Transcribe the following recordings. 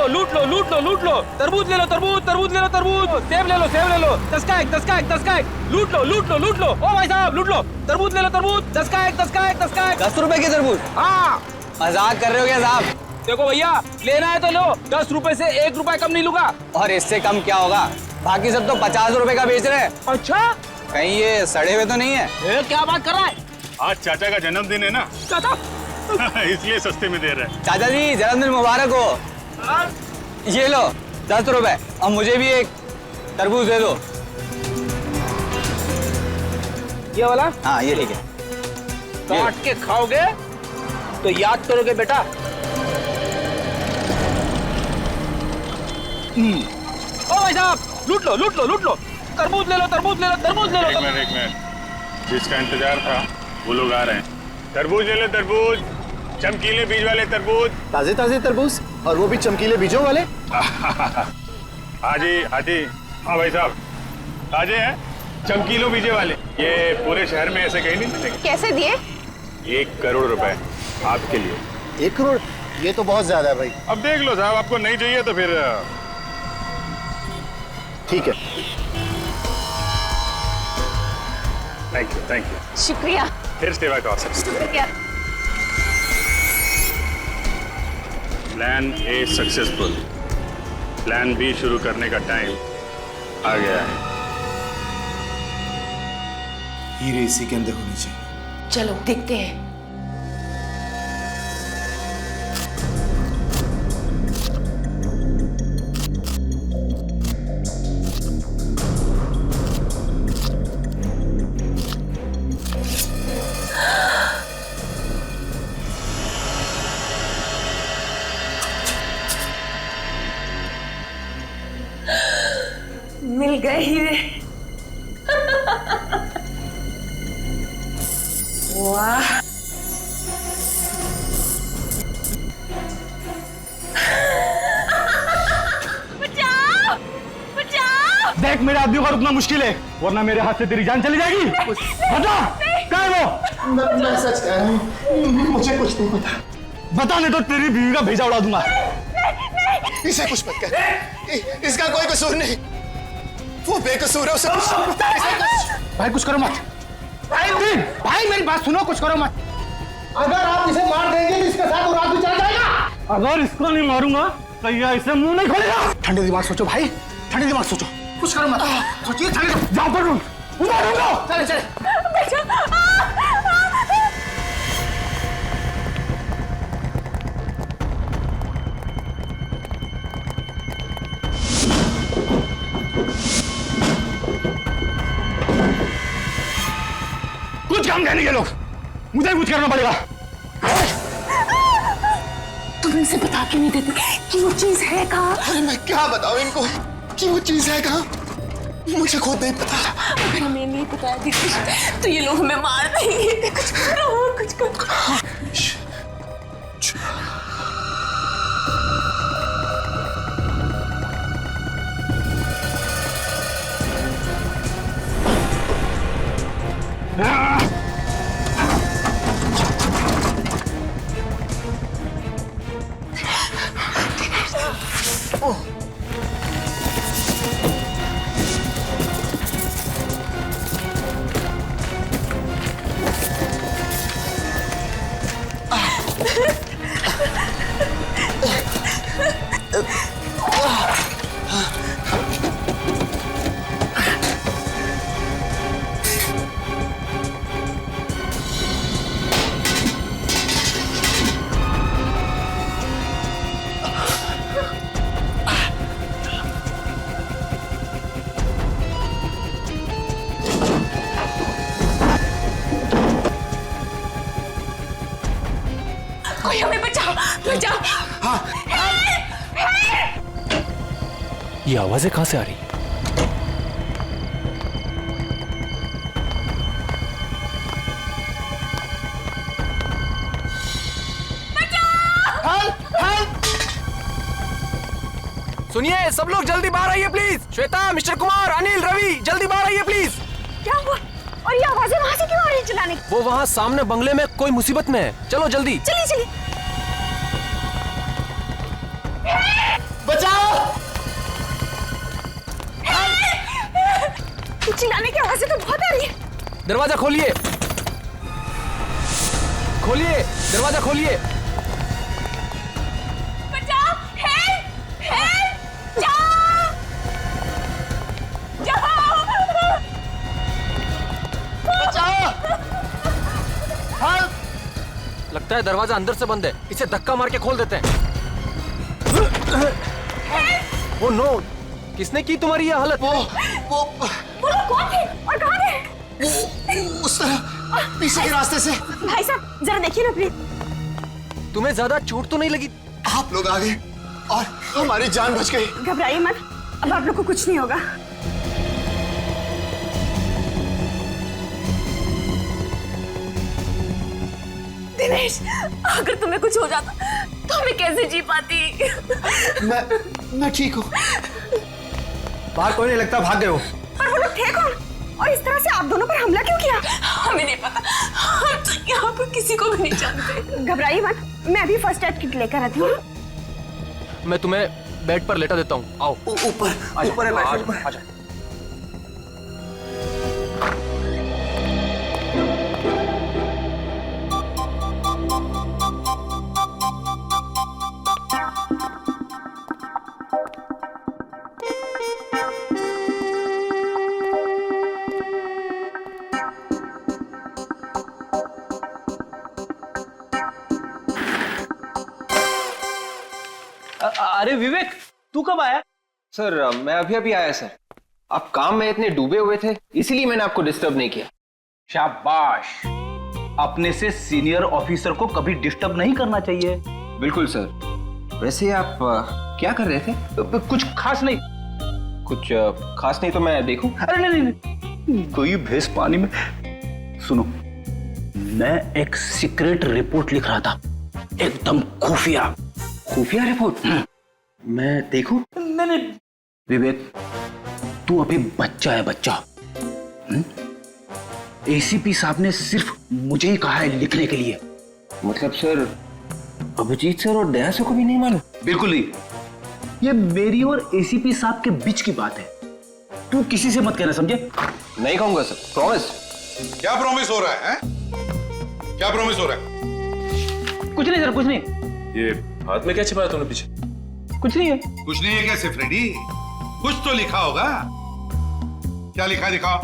लूट लो लूट लो लूट लो। तरबूज ले लो तरबूज, तरबूज ले लो तरबूज, सेब ले लो सेब ले लो। 10 का एक, 10 का एक, 10 का एक। लूट लो लूट लो लूट लो। ओ भाई साहब लूट लो, तरबूज ले लो तरबूज, 10 का एक, 10 का एक, 10 का एक। 10 रुपए की तरबूज? हाँ मजाक कर रहे हो क्या साहब? देखो भैया, लेना है तो लो, 10 रुपए से 1 रुपए कम नहीं लूंगा। और इससे कम क्या होगा? बाकी सब तो 50 रुपए का बेच रहे हैं। अच्छा, कहीं ये सड़े हुए तो नहीं है? क्या बात कर रहा है? आज चाचा का जन्मदिन है ना, चाचा इसलिए सस्ते में दे रहे हैं। चाचा जी जन्मदिन मुबारक हो। ये लो 10 रुपए, और मुझे भी एक तरबूज दे दो। ये वाला? हाँ ये ठीक है। काट के खाओगे तो याद करोगे बेटा। ओ भाई साहब लूट लो लूट लो लूट लो। तरबूज ले लो तरबूज ले लो तरबूज ले लो। एक मिनट, जिसका इंतजार था वो लोग आ रहे हैं। तरबूज ले लो तरबूज, चमकीले बीज वाले तरबूज। ताजे ताजे तरबूज, और वो भी चमकीले बीजों वाले। हाजी हाजी, हाँ भाई साहब ताजे हैं, चमकीलों बीजे वाले। ये पूरे शहर में ऐसे कहीं नहीं मिलेंगे। कैसे दिए? 1 करोड़ रुपए आपके लिए। 1 करोड़? ये तो बहुत ज्यादा है भाई। अब देख लो साहब, आपको नहीं चाहिए तो फिर ठीक है। Thank you. शुक्रिया। फिर सेवा का अवसर। शुक्रिया। Plan A successful, plan B शुरू करने का टाइम आ गया है। हीरे इसी के अंदर होनी चाहिए। चलो देखते हैं। मिल गए हीरे। वाह, बचाओ बचाओ। देख मेरे आदमी को रुकना मुश्किल है, वरना मेरे हाथ से तेरी जान चली जाएगी। बता क्या है वो? मैं सच कह रहा हूँ, मुझे कुछ नहीं पता। बता नहीं तो तेरी बीवी का भेजा उड़ा दूंगा। इसे कुछ मत कर, इसका कोई कसूर नहीं, वो बेकसूर है। उसे भाई कुछ करो मत। भाई मेरी बात सुनो, कुछ करो मत। अगर आप इसे मार देंगे तो इसके साथ वो रात भी चल जाएगा। अगर इसको नहीं मारूंगा तो ये इसे मुंह नहीं खोलेगा। ठंडे दिमाग सोचो भाई, ठंडे दिमाग सोचो, कुछ करो मत। सोचिए, जाओ पर चले चले। कुछ काम नहीं ये लोग, मुझे कुछ करना पड़ेगा। तुम इनसे बता क्यों नहीं देते कि वो चीज है कहाँ? अरे मैं क्या बताऊं इनको कि वो चीज है कहाँ? मुझे खुद नहीं पता। अगर हमें नहीं बताया दीदी तो ये लोग हमें मार देंगे। कुछ करो, कुछ करो। कोई हमें बचाओ बचाओ। हाँ। ये आवाजें कहां से आ रही? सुनिए सब लोग जल्दी बाहर आइए प्लीज। श्वेता, मिस्टर कुमार, अनिल, रवि जल्दी बाहर आइए प्लीज। क्या हुआ? और ये आवाजें वहां से क्यों आ रही है चिल्लाने? वो वहाँ सामने बंगले में कोई मुसीबत में है। चलो जल्दी। चलिए चलिए। चिल्लाने की आवाजें तो बहुत आ रही है। दरवाजा खोलिए, खोलिए, दरवाजा खोलिए। बचाओ, हेल्प, हेल्प, जाओ, जाओ, लगता है दरवाजा अंदर से बंद है, इसे धक्का मार के खोल देते हैं। ओ नो, किसने की तुम्हारी ये हालत? वो वो लोग कौन थे और कहाँ थे? उस तरह पीछे के रास्ते से। भाई साहब जरा देखिए ना प्लीज। तुम्हें ज्यादा चोट तो नहीं लगी? आप लोग आ गए और हमारी जान बच गई। घबराइए मत, अब आप लोग को कुछ नहीं होगा। दिनेश, अगर तुम्हें कुछ हो जाता तो मैं कैसे जी पाती? मैं ठीक हूँ। बाहर कोई नहीं लगता, भाग गए हो। पर वो लोग थे कौन और इस तरह से आप दोनों पर हमला क्यों किया? हमें नहीं पता, हम तो यहाँ पर किसी को भी नहीं जानते। घबराइए मत, मैं अभी फर्स्ट एड किट लेकर आती हूँ। मैं तुम्हें बेड पर लेटा देता हूँ, आओ। ऊपर है बेड। आजा। अरे विवेक, तू कब आया? सर मैं अभी अभी आया सर। आप काम में इतने डूबे हुए थे, इसीलिए मैंने आपको डिस्टर्ब नहीं किया। शाबाश, अपने से सीनियर ऑफिसर को कभी डिस्टर्ब नहीं करना चाहिए। बिल्कुल सर। वैसे आप क्या कर रहे थे? कुछ खास नहीं। कुछ खास नहीं तो मैं देखूं? अरे नहीं नहीं, कोई भैंस पानी में। सुनो, मैं एक सीक्रेट रिपोर्ट लिख रहा था, एकदम खुफिया। खुफिया रिपोर्ट? मैं देखूं? नहीं नहीं विवेक, तू अभी बच्चा है, बच्चा। एसीपी साहब ने सिर्फ मुझे ही कहा है लिखने के लिए। मतलब सर, अभिजीत सर और दया सर को भी नहीं मालूम? बिल्कुल नहीं, ये मेरी और एसीपी साहब के बीच की बात है। तू किसी से मत कहना, समझे? नहीं कहूंगा सर, प्रॉमिस। क्या प्रॉमिस हो रहा है? क्या प्रॉमिस हो रहा है? कुछ नहीं सर, कुछ नहीं। ये हाथ में क्या छिपाया तुमने पीछे? कुछ नहीं है। कुछ नहीं है कैसे फ्रेडी? कुछ तो लिखा होगा। क्या लिखा दिखाओ?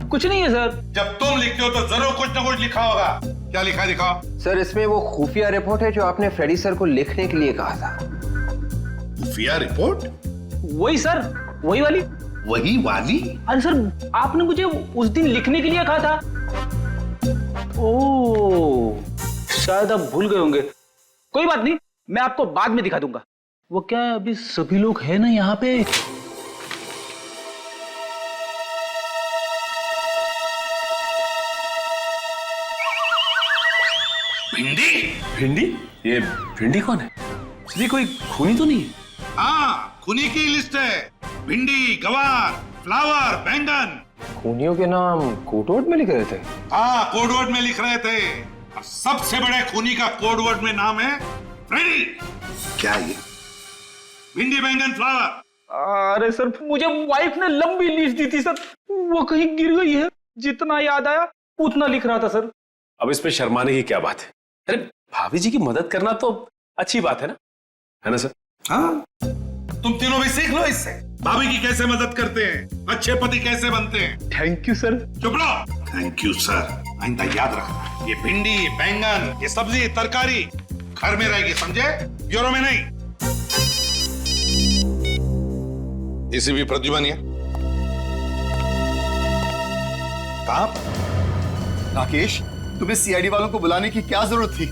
कुछ नहीं है सर। जब तुम लिखते हो तो जरूर कुछ ना कुछ लिखा होगा। क्या लिखा दिखाओ? सर इसमें वो खुफिया रिपोर्ट है जो आपने फ्रेडी सर को लिखने के लिए कहा था। खुफिया रिपोर्ट? वही सर, वही वाली। वही वाली? अरे सर, आपने मुझे उस दिन लिखने के लिए कहा था। ओह, शायद आप भूल गए होंगे। कोई बात नहीं, मैं आपको बाद में दिखा दूंगा। वो क्या है, अभी सभी लोग हैं ना यहाँ पे। भिंडी? भिंडी? ये भिंडी कौन है? ये कोई खूनी तो नहीं है? हाँ, खूनी की लिस्ट है। भिंडी, गवार, फ्लावर, बैंगन। खूनियों के नाम कोडवर्ड में लिख रहे थे? हाँ, कोडवर्ड में लिख रहे थे। और सबसे बड़े खूनी का कोडवर्ड में नाम है फ्रेडी। क्या ये? भिंडी, बैंगन, फ्लावर। अरे सर, मुझे वाइफ ने लंबी लिस्ट दी थी सर, वो कहीं गिर गई है। जितना याद आया उतना लिख रहा था सर। अब इस पे शर्माने की क्या बात है? अरे भाभी जी की मदद करना तो अच्छी बात है ना सर? हाँ, तुम तीनों भी सीख लो इससे। भाभी की कैसे मदद करते हैं, अच्छे पति कैसे बनते हैं। Thank you sir. चुप रहो। Thank you sir. आइंदा याद रखना, ये भिंडी, बैंगन, ये सब्जी, तरकारी घर में रहेगी, समझे? ब्यूरो में नहीं। एसीपी प्रद्युमन है। कहाँ? राकेश, तुम्हें सीआईडी वालों को बुलाने की क्या जरूरत थी?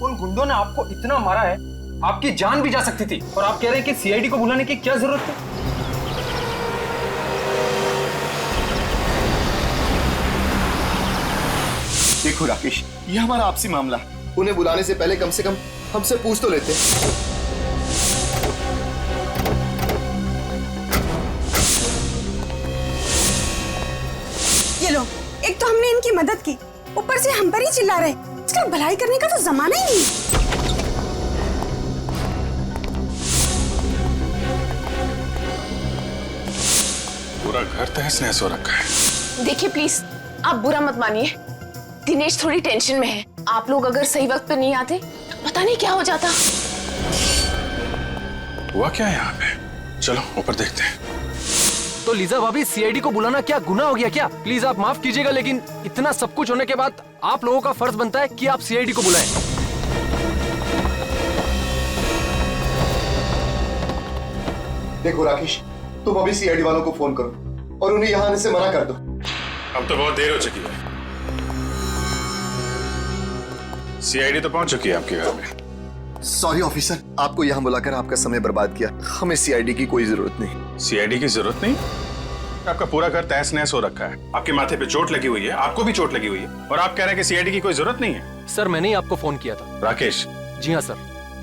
उन गुंडों ने आपको इतना मारा है, आपकी जान भी जा सकती थी, और आप कह रहे हैं कि सीआईडी को बुलाने की क्या जरूरत है? देखो राकेश, ये हमारा आपसी मामला है। उन्हें बुलाने से पहले कम से कम हमसे पूछ तो लेते। ये लो, एक तो हमने इनकी मदद की, ऊपर से हम पर ही चिल्ला रहे। इसका भलाई करने का तो जमाना ही नहीं। पूरा घर तहस नहस हो रखा है। देखिए प्लीज, आप बुरा मत मानिए, दिनेश थोड़ी टेंशन में है। आप लोग अगर सही वक्त पे नहीं आते तो पता नहीं क्या हो जाता। हुआ क्या है यहाँ पे? चलो ऊपर देखते हैं। तो लीजा भाभी, सीआईडी को बुलाना क्या गुनाह हो गया क्या? प्लीज आप माफ कीजिएगा, लेकिन इतना सब कुछ होने के बाद आप लोगों का फर्ज बनता है कि आप सीआईडी को बुलाएं। देखो राकेश, तुम अभी सीआईडी वालों को फोन करो और उन्हें यहाँ आने से मना कर दो। अब तो बहुत देर हो चुकी है। सीआईडी तो पहुंच चुकी है आपके घर में। सॉरी ऑफिसर, आपको यहाँ बुलाकर आपका समय बर्बाद किया। हमें सीआईडी की कोई जरूरत नहीं। सीआईडी की जरूरत नहीं? आपका पूरा घर तहस नहस हो रखा है, आपके माथे पे चोट लगी हुई है, आपको भी चोट लगी हुई है, और आप कह रहे हैं कि सीआईडी की कोई जरूरत नहीं है। सर मैंने ही आपको फोन किया था। राकेश। जी हाँ सर।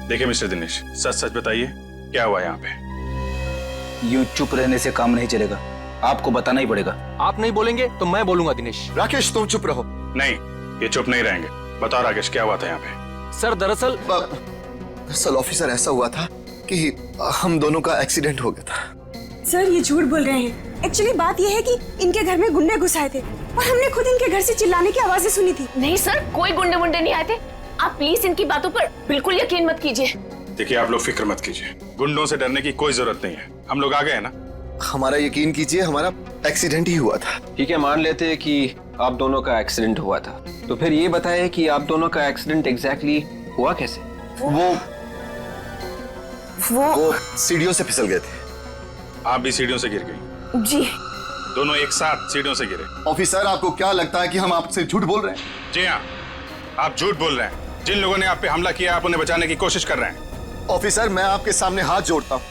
देखिए मिस्टर दिनेश, सच सच बताइए क्या हुआ यहाँ पे? यूं चुप रहने से काम नहीं चलेगा, आपको बताना ही पड़ेगा। आप नहीं बोलेंगे तो मैं बोलूंगा दिनेश। राकेश तुम चुप रहो। नहीं, ये चुप नहीं रहेंगे। बताओ राकेश, क्या हुआ था यहाँ पे? सर दरअसल ऑफिसर ऐसा हुआ था कि हम दोनों का एक्सीडेंट हो गया था। सर ये झूठ बोल रहे हैं। एक्चुअली बात ये है कि इनके घर में गुंडे घुस आए थे और हमने खुद इनके घर से चिल्लाने की आवाजें सुनी थी। नहीं सर, कोई गुंडे वुंडे नहीं आए थे। आप प्लीज इनकी बातों पर बिल्कुल यकीन मत कीजिए। देखिए आप लोग फिक्र मत कीजिए, गुंडों से डरने की कोई जरूरत नहीं है। हम लोग आ गए ना। हमारा यकीन कीजिए, हमारा एक्सीडेंट ही हुआ था। ठीक है, मान लेते हैं कि आप दोनों का एक्सीडेंट हुआ था, तो फिर ये बताएं कि आप दोनों का एक्सीडेंट एग्जैक्टली हुआ कैसे? वो सीढ़ियों से फिसल गए थे। आप भी सीढ़ियों से गिर गई? जी। दोनों एक साथ सीढ़ियों से गिरे? ऑफिसर आपको क्या लगता है कि हम आपसे झूठ बोल रहे हैं? जी हाँ, आप झूठ बोल रहे हैं। जिन लोगों ने आप पे हमला किया, आप उन्हें बचाने की कोशिश कर रहे हैं। ऑफिसर मैं आपके सामने हाथ जोड़ता हूँ,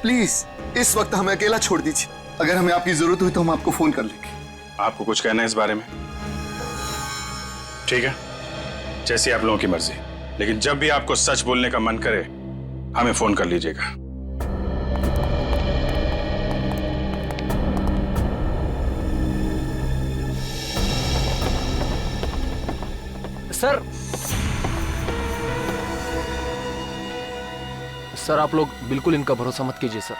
प्लीज इस वक्त हमें अकेला छोड़ दीजिए। अगर हमें आपकी जरूरत हुई तो हम आपको फोन कर लेंगे। आपको कुछ कहना है इस बारे में? ठीक है, जैसी आप लोगों की मर्जी, लेकिन जब भी आपको सच बोलने का मन करे हमें फोन कर लीजिएगा। सर आप लोग बिल्कुल इनका भरोसा मत कीजिए सर।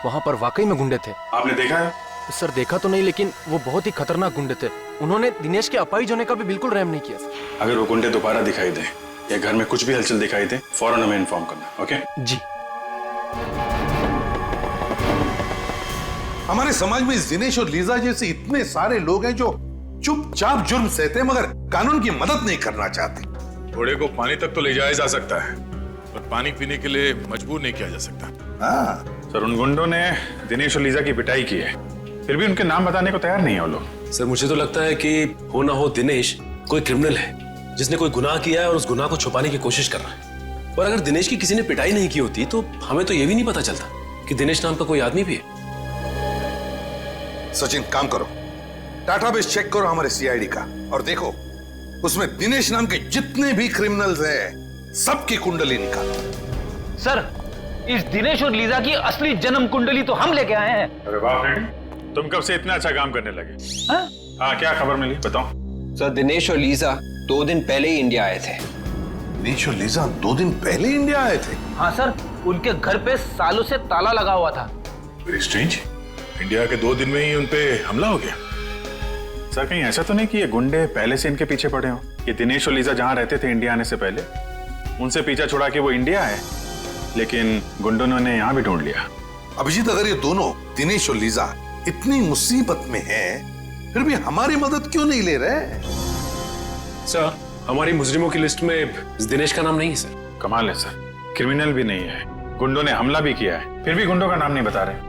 वहाँ पर वाकई में गुंडे थे। आपने देखा है? सर देखा तो नहीं, लेकिन वो बहुत ही खतरनाक गुंडे थे। उन्होंने दिनेश के अपाहिज होने का भी बिल्कुल रहम नहीं किया सर। अगर वो गुंडे दोबारा दिखाई दे या घर में कुछ भी हलचल दिखाई दे, फौरन हमें इन्फॉर्म करना। ओके जी। हमारे समाज में दिनेश और लीजा जैसे इतने सारे लोग हैं जो चुपचाप जुर्म सहते हैं मगर कानून की मदद नहीं करना चाहते। घोड़े को पानी तक तो ले जाया जा सकता है, पर पानी पीने के लिए मजबूर नहीं किया जा सकता। हाँ सर, उन गुंडों ने दिनेश और लीजा की पिटाई की है, फिर भी उनके नाम बताने को तैयार नहीं है वो लोग। सर मुझे तो लगता है कि हो ना हो दिनेश कोई क्रिमिनल है जिसने कोई गुनाह किया है और उस गुनाह को छुपाने की कोशिश कर रहा है। और अगर दिनेश की किसी ने पिटाई नहीं की होती तो हमें तो ये भी नहीं पता चलता कि दिनेश नाम का कोई आदमी भी है। सचिन काम करो, डाटाबेस चेक करो हमारे सीआईडी का और देखो उसमें दिनेश नाम के जितने भी क्रिमिनल्स हैं सबकी कुंडली निकालो। सर इस दिनेश और लीजा की असली जन्म कुंडली तो हम लेके आए हैं। अरे वाह फ्रेंड, तुम कब से इतना अच्छा काम करने लगे? हाँ, क्या खबर मिली बताओ। सर दिनेश और लीजा 2 दिन पहले ही इंडिया आए थे। दिनेश और लीजा 2 दिन पहले इंडिया आए थे? हाँ सर, उनके घर पे सालों से ताला लगा हुआ था। वेरी स्ट्रेंज, इंडिया के 2 दिन में ही उनपे हमला हो गया। सर कहीं ऐसा तो नहीं कि ये गुंडे पहले से इनके पीछे पड़े हों? ये दिनेश और लीजा जहां रहते थे इंडिया आने से पहले, उनसे पीछा छुड़ा के वो इंडिया आए, लेकिन गुंडों ने यहाँ भी ढूंढ लिया। अभिजीत, अगर ये दोनों दिनेश और लीजा इतनी मुसीबत में हैं, फिर भी हमारी मदद क्यों नहीं ले रहे? सर हमारी मुजरिमों की लिस्ट में दिनेश का नाम नहीं है सर। कमाल है सर, क्रिमिनल भी नहीं है, गुंडों ने हमला भी किया है, फिर भी गुंडों का नाम नहीं बता रहे।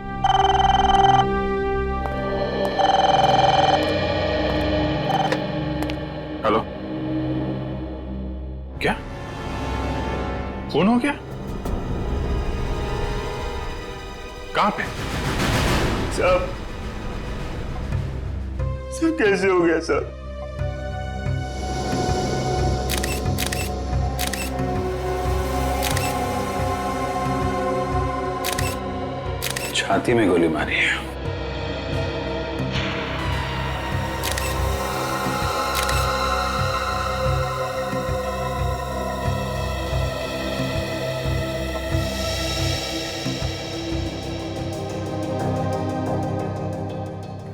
हेलो, क्या फोन हो गया? कहां पे? सब कैसे हो गया सर? छाती में गोली मारी है।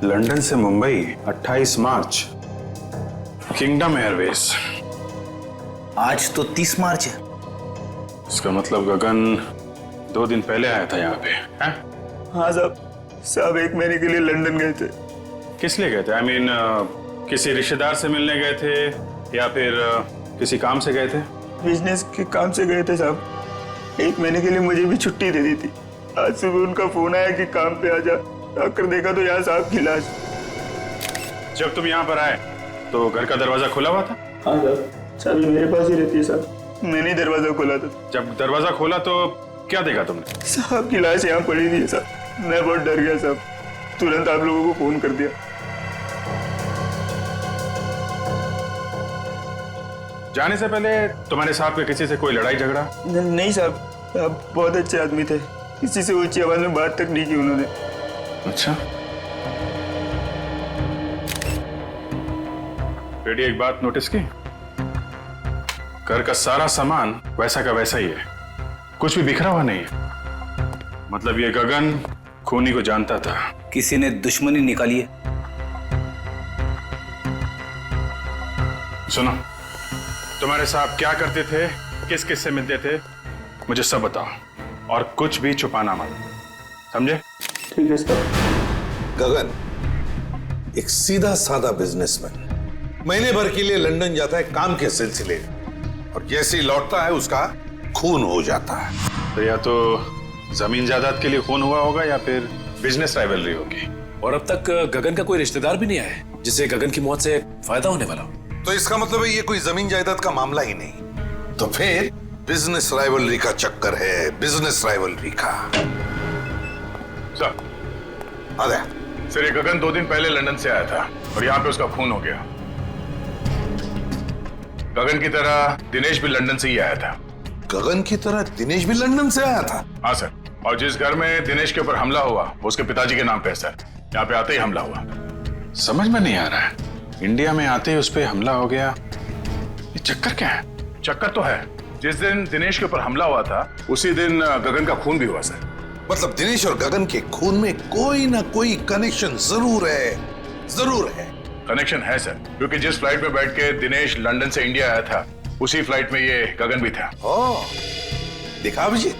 लंदन से मुंबई 28 मार्च, किंगडम एयरवेज। आज तो 30 मार्च है। इसका मतलब गगन 2 दिन पहले आया था यहाँ पे, हैं? हाँ साहब 1 महीने के लिए लंदन गए थे। किस लिए गए थे? आई मीन किसी रिश्तेदार से मिलने गए थे या फिर किसी काम से गए थे? बिजनेस के काम से गए थे साहब। 1 महीने के लिए मुझे भी छुट्टी दे दी थी। आज सुबह उनका फोन आया कि काम पे आ जा। आकर देखा तो यहाँ साहब की लाश। जब तुम यहाँ पर आए तो घर का दरवाजा खुला हुआ था? हाँ साहब, चाबी मेरे पास ही रहती है साहब। मैंने दरवाजा खोला था। जब दरवाजा खोला तो क्या देखा तुमने? साहब की लाश यहाँ पड़ी थी साहब। मैं बहुत डर गया साहब, तुरंत आप लोगों को फोन कर दिया। जाने से पहले तुम्हारे साथ में किसी से कोई लड़ाई झगड़ा? नहीं साहब, आप बहुत अच्छे आदमी थे। किसी से ऊंची आवाज में बात तक नहीं की उन्होंने। अच्छा। बेटी एक बात नोटिस की? घर का सारा सामान वैसा का वैसा ही है, कुछ भी बिखरा हुआ नहीं है। मतलब ये गगन खूनी को जानता था। किसी ने दुश्मनी निकाली है। सुनो, तुम्हारे साहब क्या करते थे, किस किस से मिलते थे, मुझे सब बताओ और कुछ भी छुपाना मत, समझे? ठीक है सर। गगन एक सीधा साधा बिजनेसमैन, महीने भर के लिए लंदन जाता है काम के सिलसिले, और जैसे ही लौटता है उसका खून हो जाता है। तो या तो जमीन जायदाद के लिए खून हुआ होगा या फिर बिजनेस राइवलरी होगी। और अब तक गगन का कोई रिश्तेदार भी नहीं आया है जिससे गगन की मौत से फायदा होने वाला हो। तो इसका मतलब है ये कोई जमीन जायदाद का मामला ही नहीं, तो फिर बिजनेस राइवलरी का चक्कर है, बिजनेस राइवलरी का। सर, अरे सर ये गगन 2 दिन पहले लंदन से आया था और यहाँ पे उसका खून हो गया। गगन की तरह दिनेश भी लंदन से ही आया था। गगन की तरह दिनेश भी लंदन से आया था? हाँ सर, और जिस घर में दिनेश के ऊपर हमला हुआ वो उसके पिताजी के नाम पे है सर। यहाँ पे आते ही हमला हुआ। समझ में नहीं आ रहा है, इंडिया में आते ही उस पर हमला हो गया, ये चक्कर क्या है? चक्कर तो है, जिस दिन दिनेश के ऊपर हमला हुआ था उसी दिन गगन का खून भी हुआ सर। मतलब दिनेश और गगन के खून में कोई ना कोई कनेक्शन जरूर है, जरूर है। कनेक्शन है सर, क्योंकि जिस फ्लाइट में बैठ के दिनेश लंदन से इंडिया आया था उसी फ्लाइट में ये गगन भी था। देखा अभिजीत,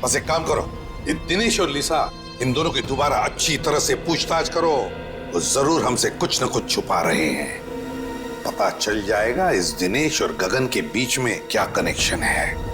बस एक काम करो, ये दिनेश और लिसा इन दोनों की दोबारा अच्छी तरह से पूछताछ करो। वो जरूर हमसे कुछ न कुछ छुपा रहे हैं। पता चल जाएगा इस दिनेश और गगन के बीच में क्या कनेक्शन है।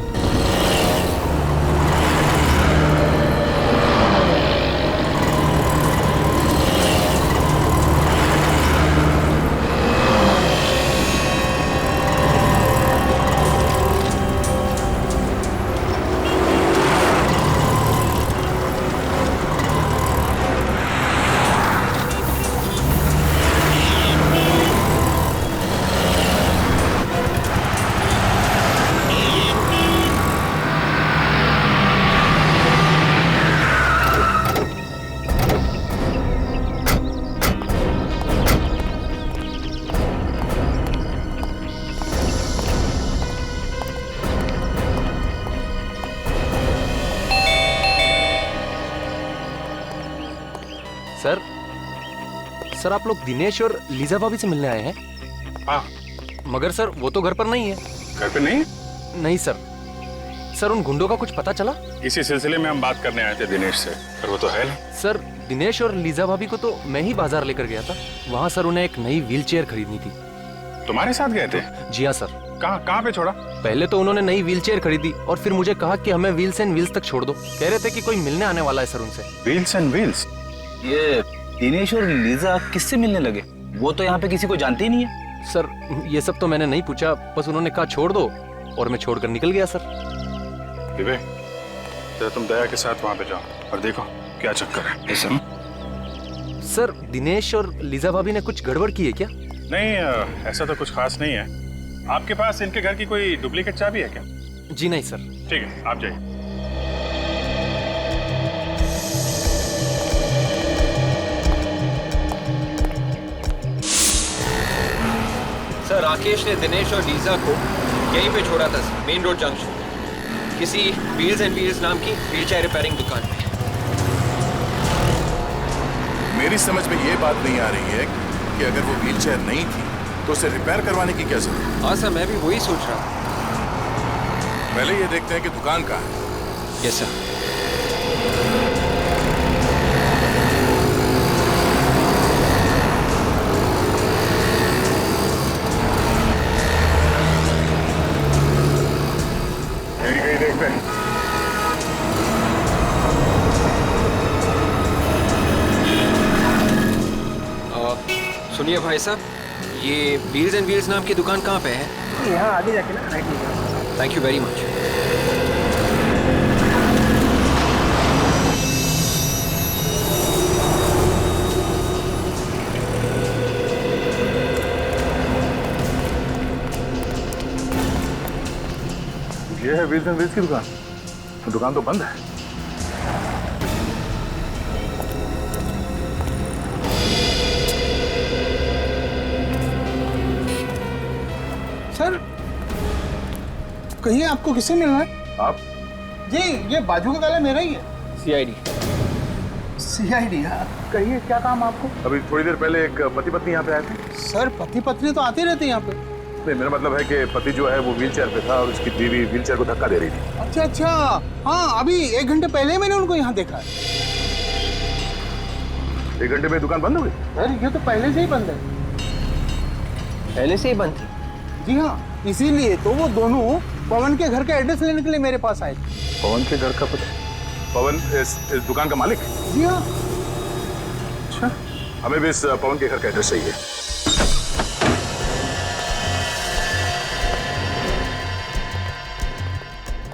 सर आप लोग दिनेश और लीजा भाभी से मिलने आए हैं? हाँ। मगर सर वो तो घर पर नहीं है। घर पे नहीं? नहीं सर। सर उन गुंडों का कुछ पता चला? इसी सिलसिले में हम बात करने आए थे दिनेश से, पर वो तो है नहीं। सर दिनेश और लीजा भाभी को तो मैं ही बाजार लेकर गया था। वहाँ सर उन्हें एक नई व्हील चेयर खरीदनी थी। तुम्हारे साथ गए थे? जी हाँ सर। कहाँ पे छोड़ा? पहले तो उन्होंने नई व्हील चेयर खरीदी और फिर मुझे कहा कि हमें व्हील्स एंड व्हील्स तक छोड़ दो। कह रहे थे कि कोई मिलने आने वाला है सर उनसे। Wheels and wheels? ये दिनेश और लीजा किससे मिलने लगे? वो तो यहाँ पे किसी को जानते ही नहीं है। सर ये सब तो मैंने नहीं पूछा, बस उन्होंने कहा छोड़ दो और मैं छोड़कर निकल गया सर। विवेक, तो तुम दया के साथ वहां पे जाओ और देखो क्या चक्कर है। सर दिनेश और लीजा भाभी ने कुछ गड़बड़ की है क्या? नहीं, ऐसा तो कुछ खास नहीं है। आपके पास इनके घर की कोई डुप्लीकेट चाबी है क्या? जी नहीं सर। ठीक है, आप जाइए। सर राकेश ने दिनेश और लीजा को यहीं पे छोड़ा था सर, मेन रोड जंक्शन, किसी व्हील्स एंड व्हील्स नाम की व्हील चेयर रिपेयरिंग दुकान पे। मेरी समझ में ये बात नहीं आ रही है कि अगर वो व्हीलचेयर नहीं थी तो उसे रिपेयर करवाने की क्या जरूरत? हाँ सर, मैं भी वही सोच रहा हूँ। पहले ये देखते हैं कि दुकान कहाँ है। Yes sir. कहीं देखते हैं। सुनिए भाई साहब, ये व्हील्स एंड व्हील्स नाम की दुकान कहाँ पे है? यहाँ आगे जाके ना राइट लीजिए। Thank you very much. ये है व्हील्स एंड व्हील्स की दुकान। तो दुकान तो बंद है। सर, कहिए आपको किससे मिलना है? आप? जी, ये बाजू का काला मेरा ही है। CID। CID? कहिए क्या काम आपको? अभी थोड़ी देर पहले एक पति पत्नी यहाँ पे आए थे। सर, पति पत्नी तो आते रहते हैं यहाँ पे। नहीं, मेरा मतलब है कि पति जो है वो व्हीलचेयर पे था और उसकी बीवी व्हीलचेयर को धक्का दे रही थी। अच्छा अच्छा, हाँ अभी 1 घंटे पहले मैंने उनको यहाँ देखा है। 1 घंटे में दुकान बंद हो गई? सर, ये तो पहले से ही बंद है। पहले से ही बंद थी? जी हाँ, इसीलिए तो वो दोनों पवन के घर का एड्रेस लेने के लिए मेरे पास आए थे। पवन के घर का पता? पवन इस दुकान का मालिक? जी हाँ। अच्छा, हमें भी इस पवन के घर का एड्रेस चाहिए।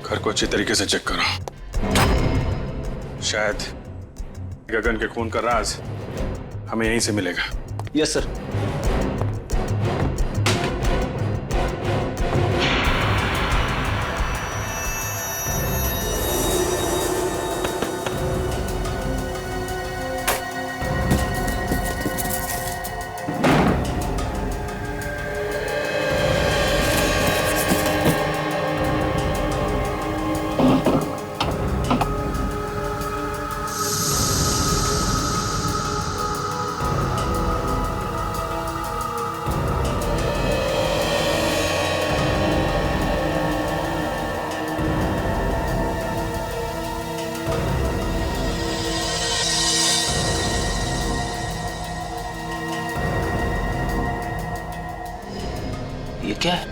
घर को अच्छी तरीके से चेक करो। शायद गगन के खून का राज हमें यहीं से मिलेगा। Yes sir. ये क्या है?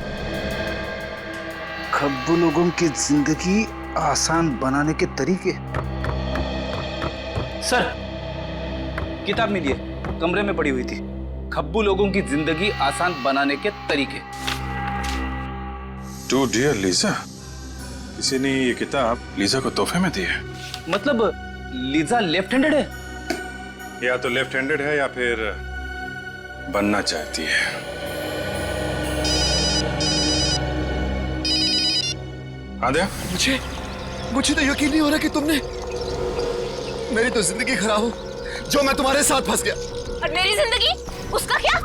खब्बू लोगों की जिंदगी आसान बनाने के तरीके। सर, किताब मिली है, कमरे में पड़ी हुई थी। खब्बू लोगों की जिंदगी आसान बनाने के तरीके। टू डियर लीजा, किसी ने ये किताब लीजा को तोहफे में दी है। मतलब लीजा लेफ्ट हैंडेड है? या तो लेफ्ट हैंडेड है या फिर बनना चाहती है। आद्या, मुझे तो यकीन नहीं हो रहा कि तुमने मेरी तो जिंदगी खराब हो, जो मैं तुम्हारे साथ फंस गया। और मेरी जिंदगी? उसका क्या?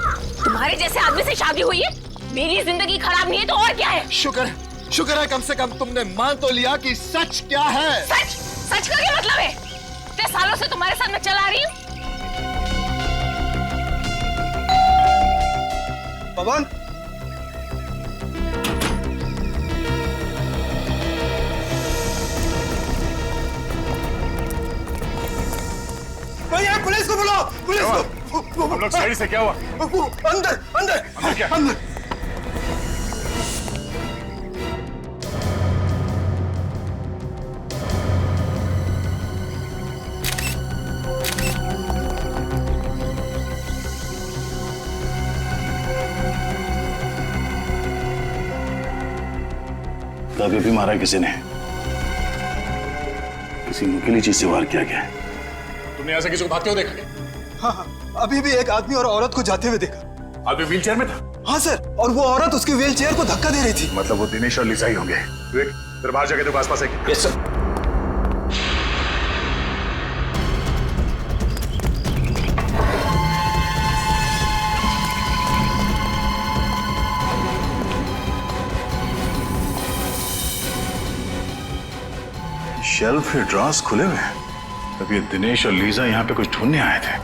तुम्हारे जैसे आदमी से शादी हुई है। मेरी जिंदगी खराब नहीं है तो और क्या है? शुक्र है कम से कम तुमने मान तो लिया कि सच क्या है। सच का क्या मतलब है? इतने सालों से तुम्हारे साथ मैं चला रही हूँ। पवन, भैया पुलिस को बुलाओ, पुलिस को। हम लोग साइड से क्या हुआ? अंदर क्या? तभी भी मारा किसी ने, किसी नुकीली चीज से वार किया गया। तुमने यहाँ से किसी को भागते हुए देखा क्या? हाँ, अभी भी एक आदमी और औरत को जाते हुए देखा। आदमी व्हीलचेयर में था? हाँ सर, और वो औरत उसके व्हीलचेयर को धक्का दे रही थी। मतलब वो दिनेश और लीजा ही होंगे। विवेक, तेरे बाहर जाके देखो आसपास है क्या? Yes sir. शेल्फ के ड्रॉर्स खुले हुए हैं। अब ये दिनेश और लीजा यहाँ पे कुछ ढूंढने आए थे।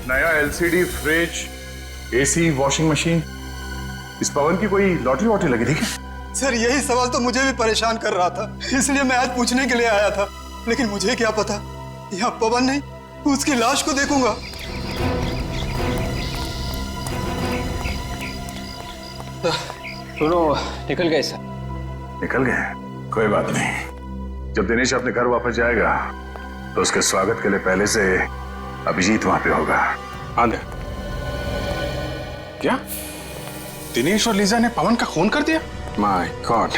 नया LCD fridge, AC, washing machine, इस पवन की कोई लॉटरी वॉटरी लगी थी क्या? सर यही सवाल तो मुझे भी परेशान कर रहा था, इसलिए मैं आज पूछने के लिए आया था। लेकिन मुझे क्या पता यहाँ पवन नहीं, उसकी लाश को देखूंगा। दोनों निकल गए सर। निकल गए? कोई बात नहीं। जब दिनेश अपने घर वापस जाएगा तो उसके स्वागत के लिए पहले से अभिजीत वहां पे होगा। आंधे क्या दिनेश और लीजा ने पवन का खून कर दिया? माय गॉड,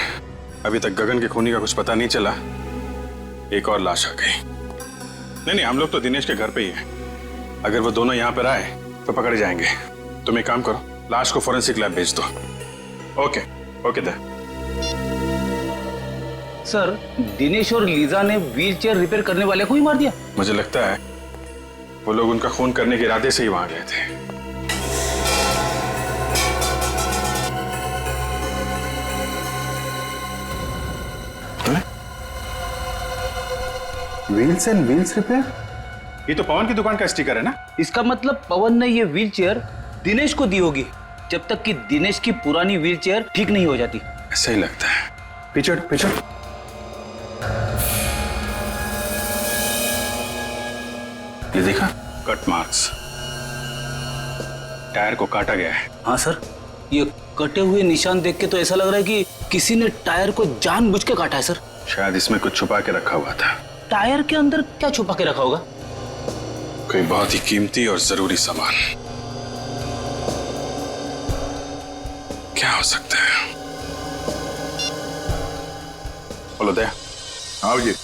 अभी तक गगन के खूनी का कुछ पता नहीं चला, एक और लाश आ गई। नहीं, हम लोग तो दिनेश के घर पे ही हैं। अगर वो दोनों यहाँ पर आए तो पकड़े जाएंगे। तुम एक काम करो, लाश को फोरेंसिक लैब भेज दो। ओके ओके दे। सर, दिनेश और लीजा ने व्हीलचेयर रिपेयर करने वाले को ही मार दिया? मुझे लगता है वो लोग उनका खून करने के इरादे से ही वहां गए थे। व्हील्स एंड व्हील्स रिपेयर, ये तो पवन की दुकान का स्टिकर है ना? इसका मतलब पवन ने ये व्हीलचेयर दिनेश को दी होगी, जब तक कि दिनेश की पुरानी व्हीलचेयर ठीक नहीं हो जाती। ऐसा ही लगता है। पीछे पीछे। ये देखा, कट मार्क्स, टायर को काटा गया है। हाँ सर, ये कटे हुए निशान देख के तो ऐसा लग रहा है कि किसी ने टायर को जानबूझ के काटा है सर। शायद इसमें कुछ छुपा के रखा हुआ था। टायर के अंदर क्या छुपा के रखा होगा? कोई बहुत ही कीमती और जरूरी सामान। क्या हो सकता है? बोलो दया। हाँ जी,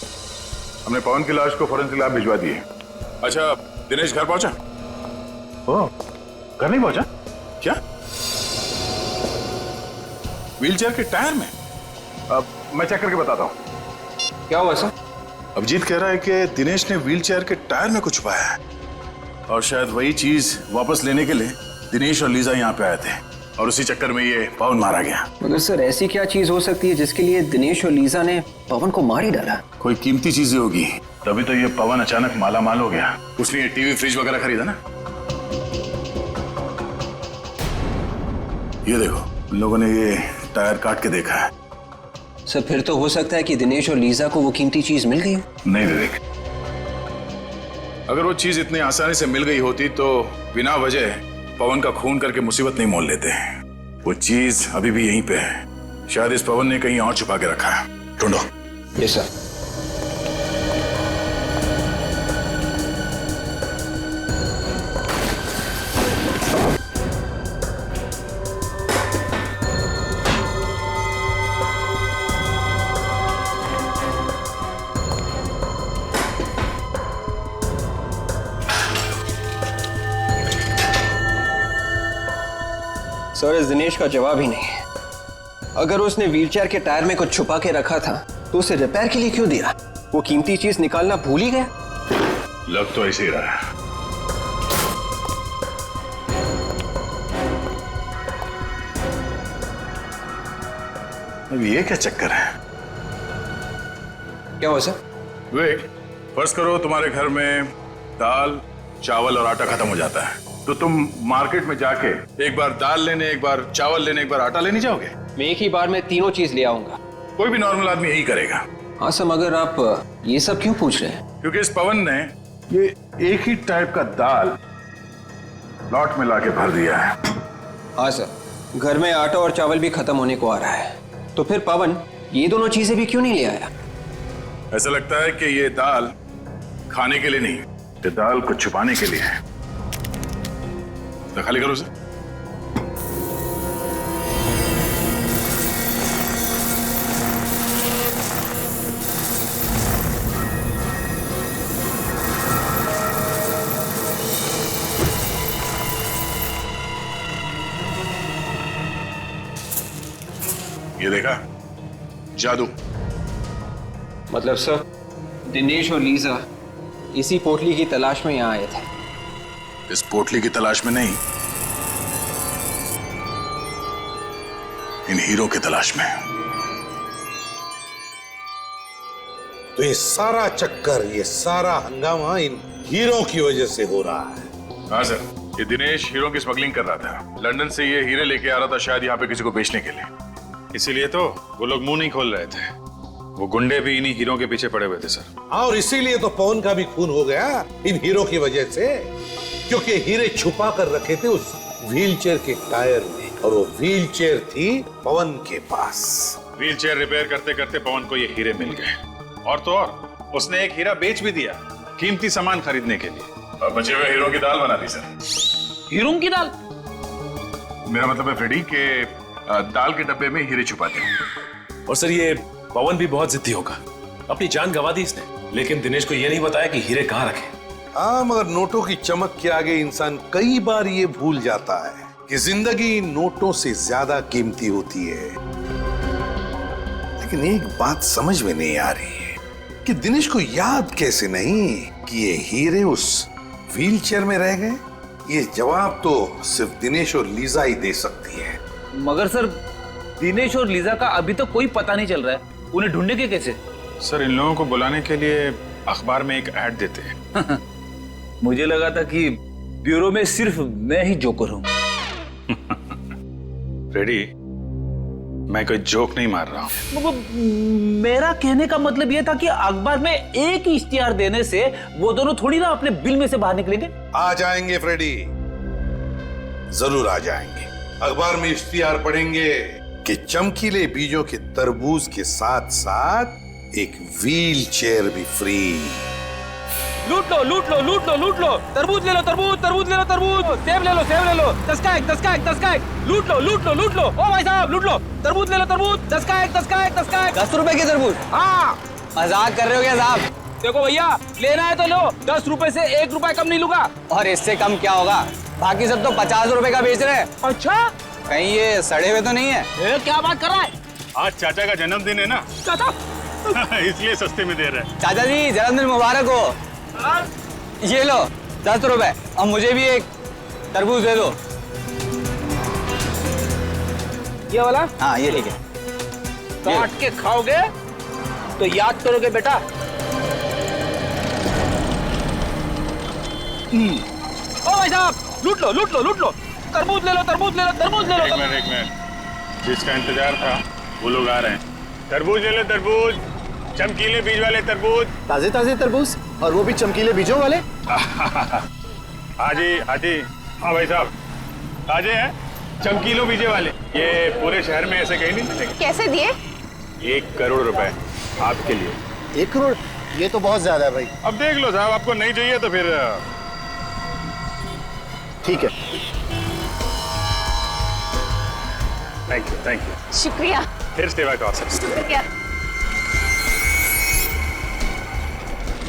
हमने पवन की लाश को फोरेंसिक लैब भिजवा दी है। अच्छा, दिनेश घर पहुंचा? ओ, घर नहीं पहुंचा? क्या? व्हीलचेयर के टायर में? अब मैं चेक करके बताता हूं। क्या हुआ सर? अभिजीत कह रहा है कि दिनेश ने व्हीलचेयर के टायर में कुछ छुपाया है और शायद वही चीज वापस लेने के लिए दिनेश और लीजा यहाँ पे आए थे और उसी चक्कर में ये पवन मारा गया। मगर सर ऐसी क्या चीज हो सकती है जिसके लिए दिनेश और लीजा ने पवन को मार ही डाला? कोई कीमती चीजें होगी, तभी तो ये पवन अचानक माला माल हो गया। उसने ये टीवी फ्रिज वगैरह खरीदा ना। ये देखो, उन लोगों ने ये टायर काट के देखा है। सर फिर तो हो सकता है कि दिनेश और लीजा को वो कीमती चीज मिल गई। नहीं विवेक, अगर वो चीज इतनी आसानी से मिल गई होती तो बिना वजह पवन का खून करके मुसीबत नहीं मोल लेते। वो चीज अभी भी यहीं पे है। शायद इस पवन ने कहीं और छुपा के रखा है। ढूंढो। Yes sir. सर इस दिनेश का जवाब ही नहीं। अगर उसने व्हीलचेयर के टायर में कुछ छुपा के रखा था तो उसे रिपेयर के लिए क्यों दिया? वो कीमती चीज निकालना भूल ही गया। लग तो ऐसे ही रहा है। अब ये क्या चक्कर है? क्या हुआ सर? विवेक, फर्ज करो तुम्हारे घर में दाल, चावल और आटा खत्म हो जाता है, तो तुम मार्केट में जाके एक बार दाल लेने, एक बार चावल लेने, एक बार आटा लेने जाओगे? मैं एक ही बार में तीनों चीज ले आऊंगा। कोई भी नॉर्मल आदमी यही करेगा। हाँ सर, मगर आप ये सब क्यों पूछ रहे हैं? क्योंकि इस पवन ने ये एक ही टाइप का दाल लॉट में लाके भर दिया है। हाँ सर, घर में आटा और चावल भी खत्म होने को आ रहा है, तो फिर पवन ये दोनों चीजें भी क्यों नहीं ले आया? ऐसा लगता है कि ये दाल खाने के लिए नहीं, ये दाल को छुपाने के लिए है। तो खाली करो उसे। ये देखा, जादू। मतलब सर, दिनेश और लीजा इसी पोटली की तलाश में यहाँ आए थे। इस पोटली की तलाश में नहीं, इन हीरो की तलाश में। तो ये सारा चक्कर, ये सारा हंगामा इन हीरो की वजह से हो रहा है। हाँ सर, ये दिनेश हीरो की स्मगलिंग कर रहा था। लंदन से ये हीरे लेके आ रहा था, शायद यहाँ पे किसी को बेचने के लिए। इसीलिए तो वो लोग मुंह नहीं खोल रहे थे। वो गुंडे भी इन्हीं हीरो के पीछे पड़े हुए थे सर। हाँ, और इसीलिए तो पवन का भी खून हो गया इन हीरो की वजह से, क्योंकि हीरे छुपा कर रखे थे उस व्हीलचेयर के टायर में, और वो व्हीलचेयर थी पवन के पास। व्हीलचेयर रिपेयर करते करते पवन को ये हीरे मिल गए, और तो और उसने एक हीरा बेच भी दिया कीमती सामान खरीदने के लिए, और बचे हुए हीरो की दाल बना दी सर। हीरो की दाल? मेरा मतलब है फ्रेडी के दाल के डब्बे में हीरे छुपा दिए। और सर ये पवन भी बहुत जिद्दी होगा, अपनी जान गंवा दी इसने, लेकिन दिनेश को ये नहीं बताया कि हीरे कहाँ रखे। हाँ, मगर नोटों की चमक के आगे इंसान कई बार ये भूल जाता है कि जिंदगी नोटों से ज्यादा कीमती होती है। लेकिन एक बात समझ में नहीं आ रही है कि दिनेश को याद कैसे नहीं कि ये हीरे उस व्हीलचेयर में रह गए। ये जवाब तो सिर्फ दिनेश और लीजा ही दे सकती है। मगर सर, दिनेश और लीजा का अभी तक कोई पता नहीं चल रहा है, उन्हें ढूंढेंगे कैसे? सर, इन लोगों को बुलाने के लिए अखबार में एक ऐड देते हैं। मुझे लगा था कि ब्यूरो में सिर्फ मैं ही जोकर हूं। फ्रेडी, मैं कोई जोक नहीं मार रहा हूं। मेरा कहने का मतलब यह था कि अखबार में एक ही इश्तिहार देने से वो दोनों थोड़ी ना अपने बिल में से बाहर निकलेंगे। आ जाएंगे फ्रेडी, जरूर आ जाएंगे। अखबार में इश्तिहार पढ़ेंगे कि चमकीले बीजों के तरबूज के साथ साथ एक व्हील चेयर भी फ्री। लूट लो लूट लो लूट लो लूट लो, तरबूज ले लो तरबूज, तरबूज ले लो तरबूज, सेब ले लो सेब ले लो, 10 का एक 10 का एक 10 का एक, लूट लो लूट लो लूट लो। ओ भाई साहब लूट लो, तरबूज ले लो तरबूज, 10 का एक 10 का एक 10 का एक। 10 रुपए की तरबूज? हाँ, मजाक कर रहे हो क्या साहब? देखो भैया, लेना है तो लो, 10 रुपए से 1 रुपए कम नहीं लूंगा। और इससे कम क्या होगा? बाकी सब तो 50 रुपए का बेच रहे हैं। अच्छा, कहीं ये सड़े हुए तो नहीं है? क्या बात कर रहा है? आज चाचा का जन्मदिन है ना, चाचा इसलिए सस्ते में दे रहे हैं। चाचा जी जन्मदिन मुबारक हो। ये लो 10 रुपए, और मुझे भी एक तरबूज दे दो। ये वाला? हाँ ये ठीक है। काट के खाओगे तो याद करोगे बेटा। ओ भाई साहब, लूट लो लूट लो लूट लो, तरबूज ले लो तरबूज ले लो तरबूज ले लो। एक मिनट, जिसका इंतजार था वो लोग आ रहे हैं। तरबूज ले लो तरबूज, चमकीले बीज वाले तरबूज। ताजे ताजे तरबूज, और वो भी चमकीले बीजों वाले। हाजी हाजी, हाँ भाई साहब, ताजे हैं, चमकीलो बीजे वाले। ये पूरे शहर में ऐसे कहीं नहीं मिलेंगे। कैसे दिए? 1 करोड़ रुपए आपके लिए। 1 करोड़? ये तो बहुत ज्यादा है भाई। अब देख लो साहब, आपको नहीं चाहिए तो फिर ठीक है। Thank you thank you. शुक्रिया। फिर सेवा का अवसर। शुक्रिया।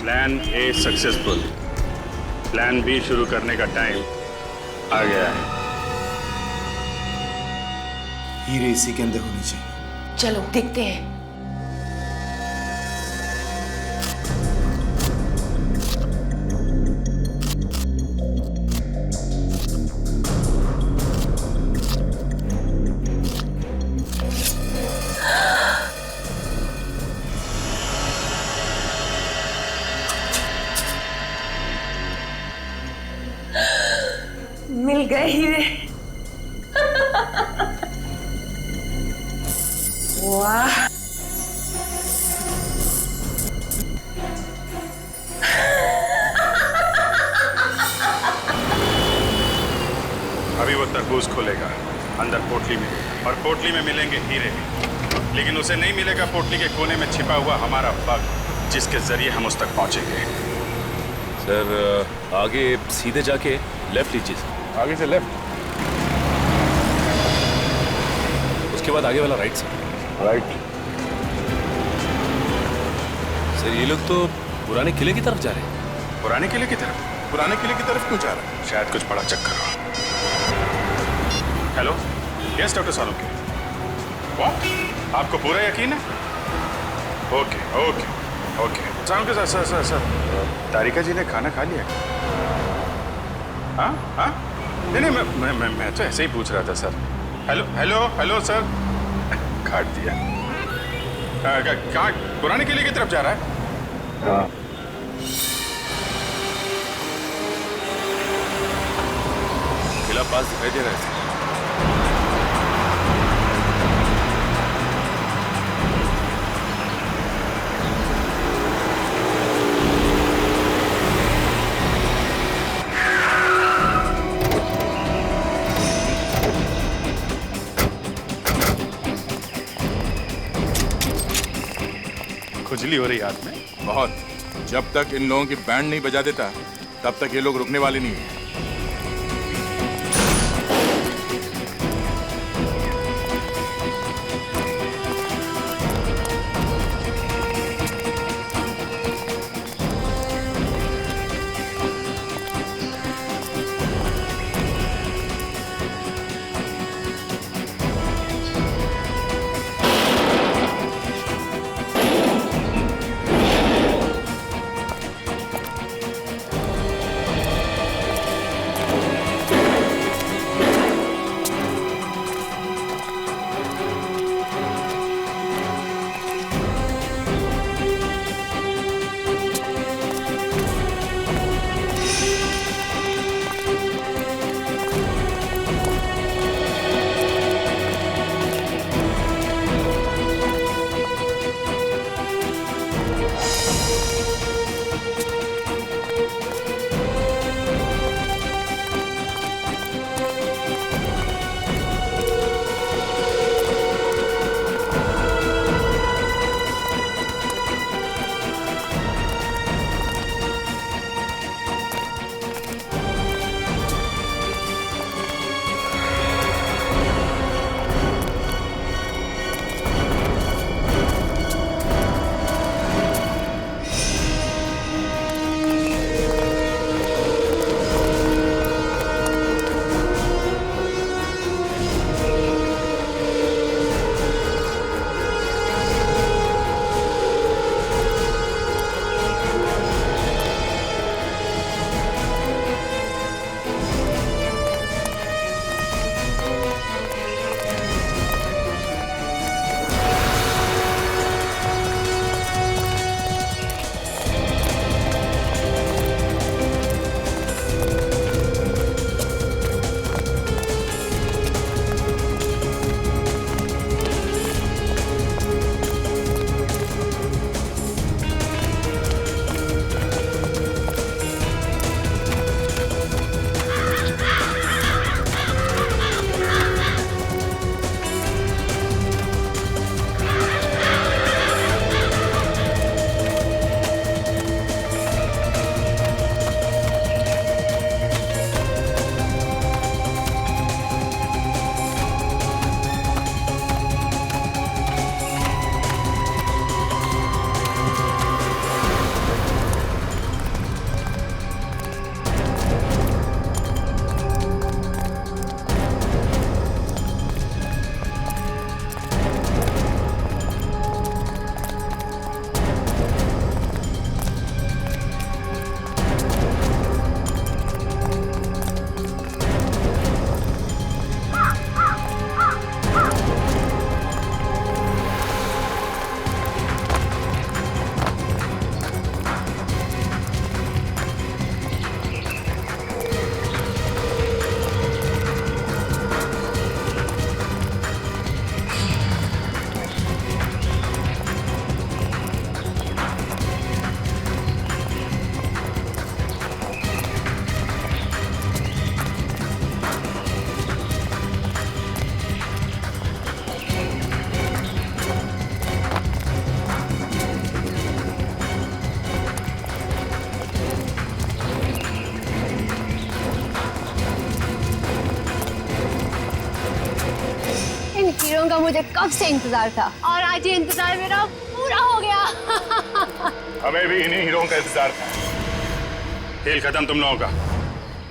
Plan A successful, plan B शुरू करने का टाइम आ गया है। हीरे इसी के अंदर होनी चाहिए। चलो देखते हैं। मिल गए हीरे। वाह, अभी वो तरबूज खोलेगा, अंदर पोटली में, और पोटली में मिलेंगे हीरे, लेकिन उसे नहीं मिलेगा पोटली के कोने में छिपा हुआ हमारा बग, जिसके जरिए हम उस तक पहुंचेंगे। सर आगे सीधे जाके लेफ्ट लीजिए। आगे से लेफ्ट, उसके बाद आगे वाला राइट से। राइट। सर ये लोग तो पुराने किले की तरफ जा रहे हैं। पुराने किले की तरफ? पुराने किले की तरफ क्यों जा रहा है? शायद कुछ बड़ा चक्कर हो। हेलो, यस डॉक्टर सालों के। व्हाट? आपको पूरा यकीन है? Okay okay okay. Sir sir sir sir Tarika ji ने खाना खा लिया? हाँ हाँ, नहीं मैं तो ऐसे ही पूछ रहा था sir. Hello hello hello sir. काट दिया। कहाँ पुराने किले की तरफ जा रहा है? हाँ। किला पास दिखाई दे रहा है। खुजली हो रही हाथ में बहुत। जब तक इन लोगों की बैंड नहीं बजा देता तब तक ये लोग रुकने वाले नहीं है। हीरो का मुझे कब से इंतजार था और आज ये इंतजार मेरा पूरा हो गया। हमें भी इन्हीं हीरों का इंतजार था। खेल खत्म तुम लोगों का।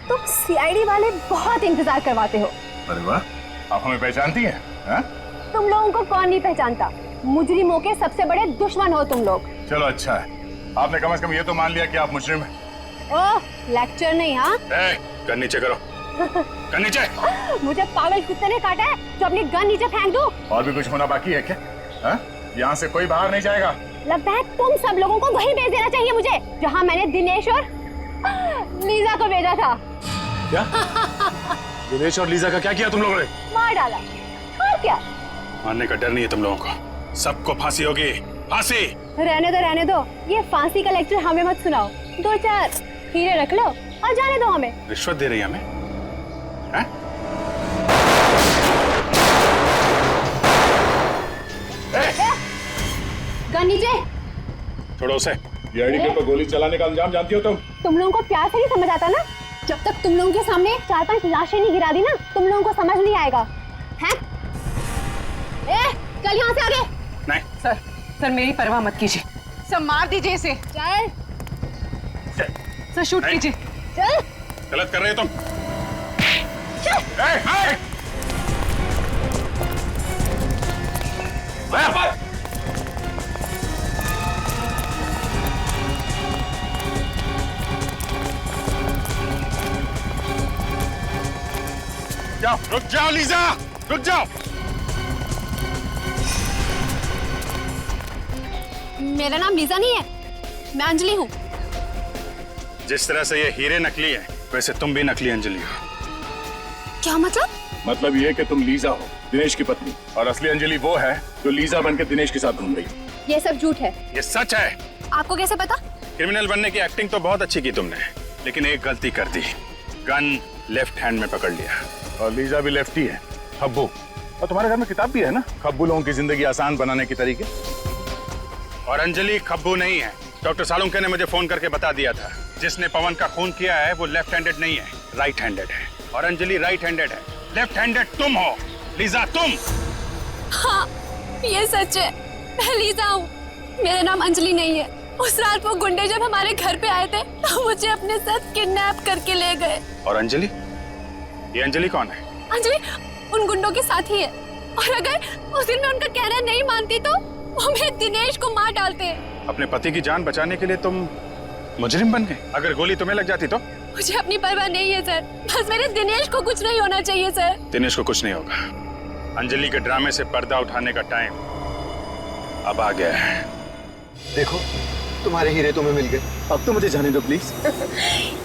तुम सीआईडी वाले बहुत इंतजार करवाते हो। अरे वाह, आप हमें पहचानती हैं? तुम लोगों को कौन नहीं पहचानता। मुजरिमों के सबसे बड़े दुश्मन हो तुम लोग। चलो अच्छा है, आपने कम से कम ये तो मान लिया कि आप मुजरिम हैं। ओह, लेक्चर नहीं। हाँ, गन नीचे करो, गन नीचे। मुझे पागल कुत्ते ने काटा है जो अपनी गन नीचे फेंक दूं। और भी कुछ होना बाकी है क्या? यहाँ से कोई बाहर नहीं जाएगा। लगता है तुम सब लोगों को वहीं भेज देना चाहिए मुझे, जहाँ मैंने दिनेश और लीजा को भेजा था। क्या? दिनेश और लीजा का क्या किया तुम लोगों ने? मार डाला। और क्या? मारने का डर नहीं है तुम लोगों को, सबको फांसी होगी, फांसी। रहने दो, ये फांसी का लेक्चर हमें मत सुनाओ। 2-4 हीरे रख लो और जाने दो हमें। रिश्वत दे रही है हमें? हैं? गन नीचे। छोड़ो उसे। डीआईडी के ऊपर गोली चलाने का अंजाम जानती हो तुम लोगों को प्यार से नहीं समझ आता ना। जब तक तुम लोगों के सामने 4-5 लाशें नहीं गिरा दी ना, तुम लोगों को समझ नहीं आएगा। हैं? चल यहाँ से आगे। नहीं सर मेरी परवाह मत कीजिए, सर मार दीजिए इसे। चल सर शूट कीजिए। चल। गलत कर रहे हो तुम। जाओ, रुक जाओ लीजा, रुक जाओ। मेरा नाम लीजा नहीं है, मैं अंजलि हूँ। जिस तरह से ये हीरे नकली है, वैसे तुम भी नकली अंजलि हो। क्या मतलब? मतलब ये कि तुम लीजा हो, दिनेश की पत्नी, और असली अंजलि वो है जो लीजा बनकर दिनेश के साथ घूम रही है। ये सब झूठ है। ये सच है। आपको कैसे पता? क्रिमिनल बनने की एक्टिंग तो बहुत अच्छी की तुमने, लेकिन एक गलती कर दी, गन लेफ्ट हैंड में पकड़ लिया। और लीजा भी लेफ्टी है, खब्बू। और तुम्हारे घर में किताब भी है ना, खब्बू लोगों की जिंदगी आसान बनाने के तरीके। और अंजलि खब्बू नहीं है, डॉक्टर सालुंके ने मुझे फोन करके बता दिया था। जिसने पवन का खून किया है वो लेफ्ट हैंडेड नहीं है, राइट हैंडेड है। और अंजलि राइट हैंडेड है, लेफ्ट हैंडेड तुम हो लीजा, तुम। हाँ, ये सच है, मैं लीजा हूँ, मेरा नाम अंजलि नहीं है। उस रात वो गुंडे जब हमारे घर पे आए थे तो मुझे अपने साथ किडनैप करके ले गए। और अंजलि? ये अंजलि कौन है? अंजलि उन गुंडों के साथ ही है, और अगर उस दिन मैं उनका कहना नहीं मानती तो वो मेरे दिनेश को मार डालते। अपने पति की जान बचाने के लिए तुम मुजरिम बन गए? अगर गोली तुम्हें लग जाती तो? मुझे अपनी परवाह नहीं है सर, बस मेरे दिनेश को कुछ नहीं होना चाहिए सर। दिनेश को कुछ नहीं होगा। अंजलि के ड्रामे से पर्दा उठाने का टाइम अब आ गया है। देखो तुम्हारे हीरे तुम्हें मिल गए, अब तो मुझे जाने दो प्लीज।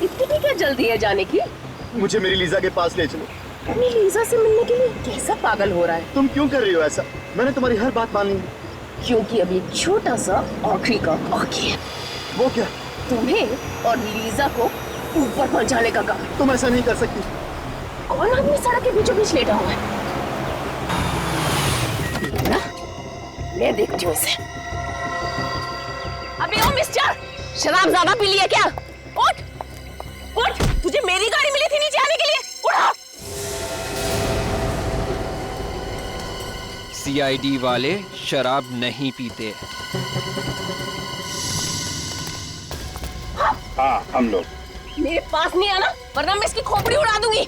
इतनी क्या जल्दी है जाने की? मुझे मेरी लीजा के पास ले चलो। अपनी लीजा से मिलने के लिए कैसा पागल हो रहा है? तुम क्यों कर रही हो ऐसा? मैंने तुम्हारी हर बात मान ली। क्योंकि अभी एक छोटा सा आखिरी काम बाकी है। वो क्या? तुम्हें और लीजा को ऊपर पहुंचाने का काम। तुम ऐसा नहीं कर सकती। कौन आदमी सड़क के बीचों बीच लेटा हुआ है? मैं देखती हूँ इसे। अबे ओ मिस्टर, शराब ज्यादा पी लिया क्या? उठ, उठ, तुझे मेरी गाड़ी मिली थी नीचे आने के लिए, उठा। सीआईडी वाले शराब नहीं पीते। हाँ, हम लोग। मेरे पास नहीं आना, वरना मैं इसकी खोपड़ी उड़ा दूंगी।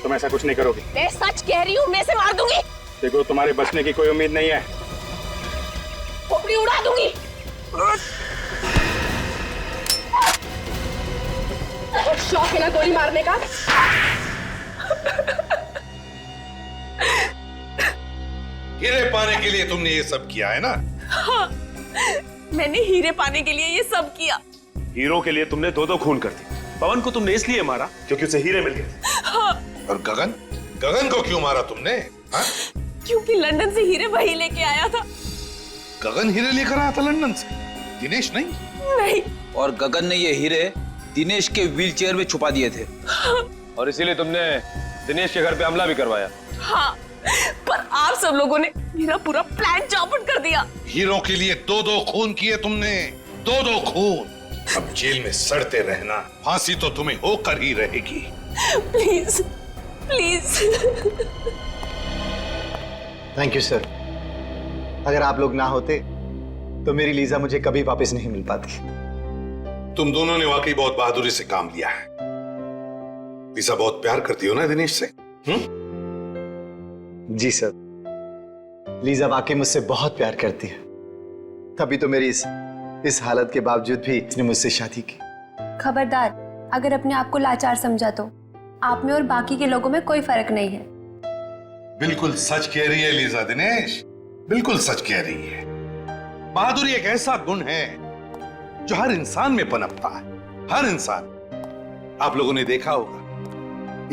तुम ऐसा कुछ नहीं करोगी। मैं सच कह रही हूँ, मैं इसे मार दूंगी। देखो तुम्हारे बचने की कोई उम्मीद नहीं है। खोपड़ी उड़ा दूंगी। शौक है ना गोली मारने का? हीरे पाने के लिए तुमने ये सब किया है ना? हाँ, मैंने हीरे पाने के लिए ये सब किया। हीरो के लिए तुमने 2-2 खून कर दी। पवन को तुमने इसलिए मारा क्योंकि उसे हीरे मिल गए। हाँ। और गगन? गगन को क्यों मारा तुमने? हाँ? क्योंकि लंदन से हीरे वही लेके आया था। गगन हीरे लेकर आया था लंदन से, दिनेश नहीं? नहीं। और गगन ने ये हीरे दिनेश के व्हीलचेयर में छुपा दिए थे। हाँ। और इसीलिए तुमने दिनेश के घर पे हमला भी करवाया। हाँ, पर आप सब लोगों ने मेरा पूरा प्लान चौपट कर दिया। हीरो के लिए 2-2 खून किए तुमने, 2-2 खून। अब जेल में सड़ते रहना, फांसी तो तुम्हें होकर ही रहेगी। Please, please. Thank you sir. अगर आप लोग ना होते तो मेरी लीजा मुझे कभी वापस नहीं मिल पाती। तुम दोनों ने वाकई बहुत बहादुरी से काम लिया है। लीजा बहुत प्यार करती हो ना दिनेश से? जी सर। लीजा वाकई मुझसे बहुत प्यार करती है, तभी तो मेरी इस हालत के बावजूद भी इसने मुझसे शादी की। खबरदार, अगर अपने आप को लाचार समझा तो आप में और बाकी के लोगों में कोई फर्क नहीं है। बिल्कुल सच कह रही है लीजा दिनेश, बिल्कुल सच कह रही है। बहादुरी एक ऐसा गुण है जो हर इंसान में पनपता है, हर इंसान। आप लोगों ने देखा होगा,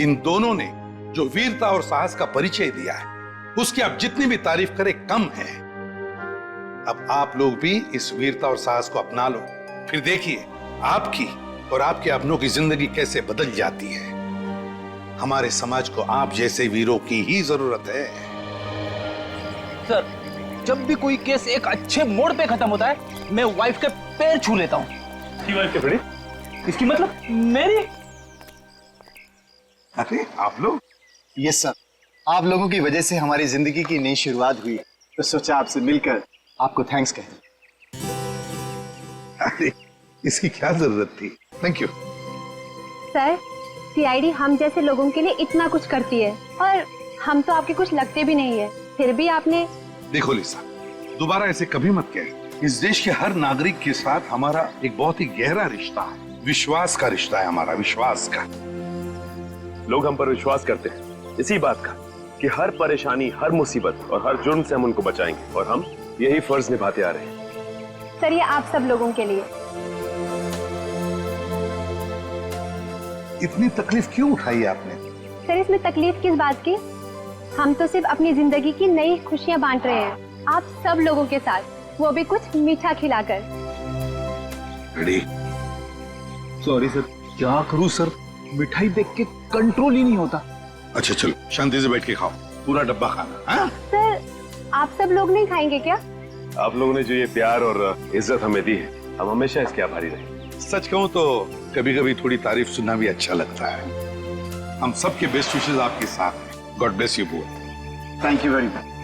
इन दोनों ने जो वीरता और साहस का परिचय दिया है, उसकी आप जितनी भी तारीफ करें कम है। अब आप लोग भी इस वीरता और साहस को अपना लो, फिर देखिए आपकी और आपके अपनों की जिंदगी कैसे बदल जाती है। हमारे समाज को आप जैसे वीरों की ही जरूरत है। सर, जब भी कोई केस एक अच्छे मोड़ पे खत्म होता है, मैं वाइफ के पैर छू लेता हूँ। की वाइफ के बड़े? इसकी मतलब मेरी? अरे आप लोग? यस सर, आप लोगों की वजह से हमारी जिंदगी की नई शुरुआत हुई, तो सोचा आपसे मिलकर आपको थैंक्स कहें। अरे इसकी क्या जरूरत थी, थैंक यू। सर, सीआईडी हम जैसे लोगों के लिए इतना कुछ करती है और हम तो आपके कुछ लगते भी नहीं है, फिर भी आपने। देखो लिसा, दोबारा ऐसे कभी मत कहे। इस देश के हर नागरिक के साथ हमारा एक बहुत ही गहरा रिश्ता है, विश्वास का रिश्ता है हमारा, विश्वास का। लोग हम पर विश्वास करते हैं इसी बात का कि हर परेशानी, हर मुसीबत और हर जुर्म से हम उनको बचाएंगे, और हम यही फर्ज निभाते आ रहे हैं। सर, ये आप सब लोगों के लिए। इतनी तकलीफ क्यों उठाई आपने? सर, इसमें तकलीफ किस बात की? हम तो सिर्फ अपनी जिंदगी की नई खुशियां बांट रहे हैं आप सब लोगों के साथ, वो भी कुछ मीठा खिलाकर। सॉरी सर, क्या करूं सर, मिठाई देख के कंट्रोल ही नहीं होता। अच्छा चलो, शांति से बैठ के खाओ, पूरा डब्बा खाना। हाँ? सर, आप सब लोग नहीं खाएंगे क्या? आप लोगों ने जो ये प्यार और इज्जत हमें दी है, हम हमेशा इसके आभारी रहेंगे। सच कहूं तो कभी कभी थोड़ी तारीफ सुनना भी अच्छा लगता है। हम सबके बेस्ट विशेस आपके साथ हैं। God bless you both. Thank you very much.